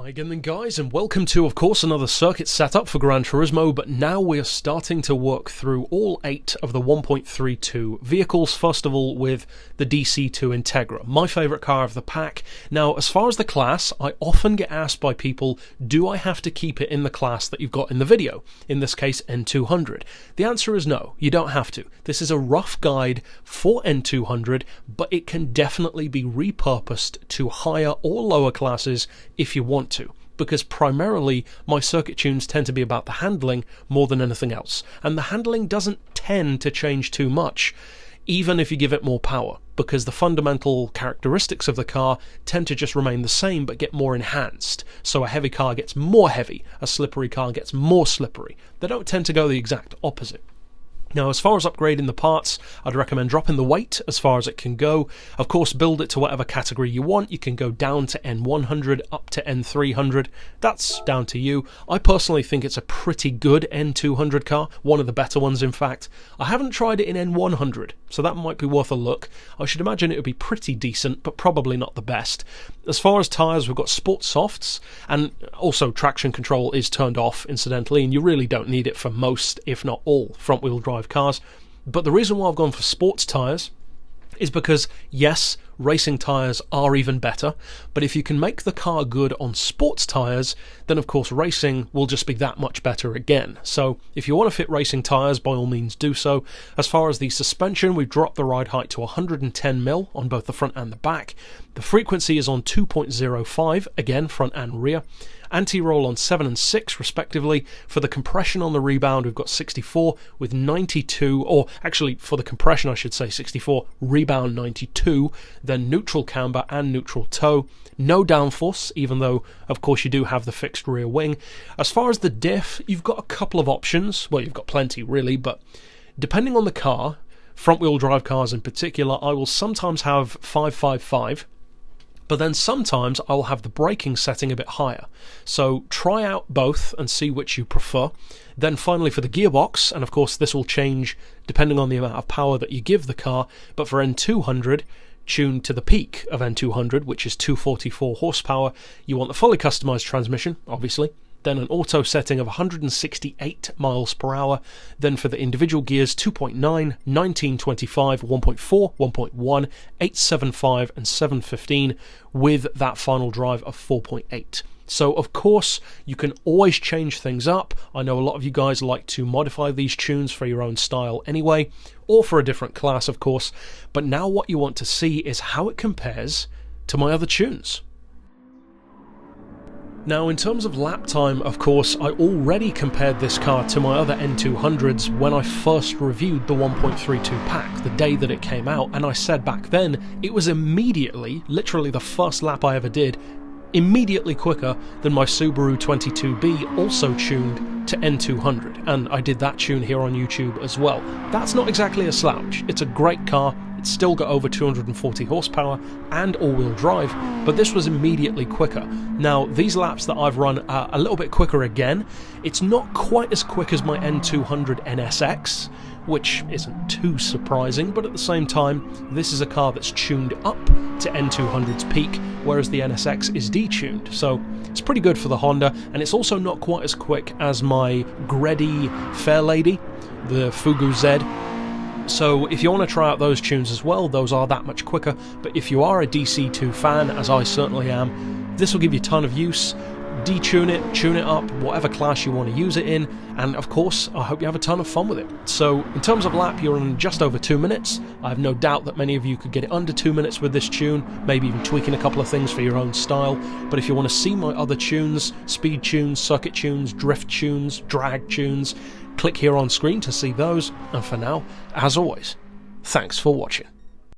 Hi again then guys, and welcome to of course another circuit setup for Gran Turismo, but now we are starting to work through all 8 of the 1.32 vehicles, first of all with the DC2 Integra, my favourite car of the pack. Now as far as the class, I often get asked by people, do I have to keep it in the class that you've got in the video, in this case N200? The answer is no, you don't have to. This is a rough guide for N200, but it can definitely be repurposed to higher or lower classes if you want to, because primarily my circuit tunes tend to be about the handling more than anything else, and the handling doesn't tend to change too much even if you give it more power, because the fundamental characteristics of the car tend to just remain the same but get more enhanced. So a heavy car gets more heavy, a slippery car gets more slippery. They don't tend to go the exact opposite. Now, as far as upgrading the parts, I'd recommend dropping the weight as far as it can go. Of course, build it to whatever category you want. You can go down to N100, up to N300. That's down to you. I personally think it's a pretty good N200 car, one of the better ones in fact. I haven't tried it in N100, so that might be worth a look. I should imagine it would be pretty decent, but probably not the best. As far as tyres, we've got sport softs, and also traction control is turned off, incidentally, and you really don't need it for most, if not all, front-wheel drive cars. But the reason why I've gone for sports tyres is because, yes, racing tyres are even better, but if you can make the car good on sports tyres, then of course racing will just be that much better again. So if you want to fit racing tyres, by all means do so. As far as the suspension, we've dropped the ride height to 110mm on both the front and the back. The frequency is on 2.05, again front and rear. Anti-roll on 7 and 6 respectively. For the compression on the rebound, we've got 64 with 92, or actually for the compression I should say 64, rebound 92, then neutral camber and neutral toe. No downforce, even though of course you do have the fixed rear wing. As far as the diff, you've got a couple of options. Well, you've got plenty really, but depending on the car, front-wheel drive cars in particular, I will sometimes have 555, but then sometimes I will have the braking setting a bit higher. So try out both and see which you prefer. Then finally for the gearbox, and of course this will change depending on the amount of power that you give the car, but for N200, tuned to the peak of N200, which is 244 horsepower, you want the fully customized transmission, obviously. Then an auto setting of 168 miles per hour. Then for the individual gears, 2.9, 1925, 1.4, 1.1, 875 and 715, with that final drive of 4.8. So of course you can always change things up. I know a lot of you guys like to modify these tunes for your own style anyway, or for a different class of course, but now what you want to see is how it compares to my other tunes. Now in terms of lap time, of course, I already compared this car to my other N200s when I first reviewed the 1.32 pack, the day that it came out, and I said back then it was immediately, literally the first lap I ever did, immediately quicker than my Subaru 22B, also tuned to N200, and I did that tune here on YouTube as well. That's not exactly a slouch, it's a great car. It's still got over 240 horsepower and all-wheel drive, but this was immediately quicker. Now, these laps that I've run are a little bit quicker again. It's not quite as quick as my N200 NSX, which isn't too surprising, but at the same time, this is a car that's tuned up to N200's peak, whereas the NSX is detuned. So it's pretty good for the Honda, and it's also not quite as quick as my Greddy Fairlady, the Fugu Z. So if you want to try out those tunes as well, those are that much quicker, but if you are a DC2 fan, as I certainly am, this will give you a ton of use. Detune it, tune it up, whatever class you want to use it in, and of course I hope you have a ton of fun with it. So in terms of lap, you're in just over 2 minutes. I have no doubt that many of you could get it under 2 minutes with this tune, maybe even tweaking a couple of things for your own style. But if you want to see my other tunes, speed tunes, circuit tunes, drift tunes, drag tunes, click here on screen to see those, and for now, as always, thanks for watching.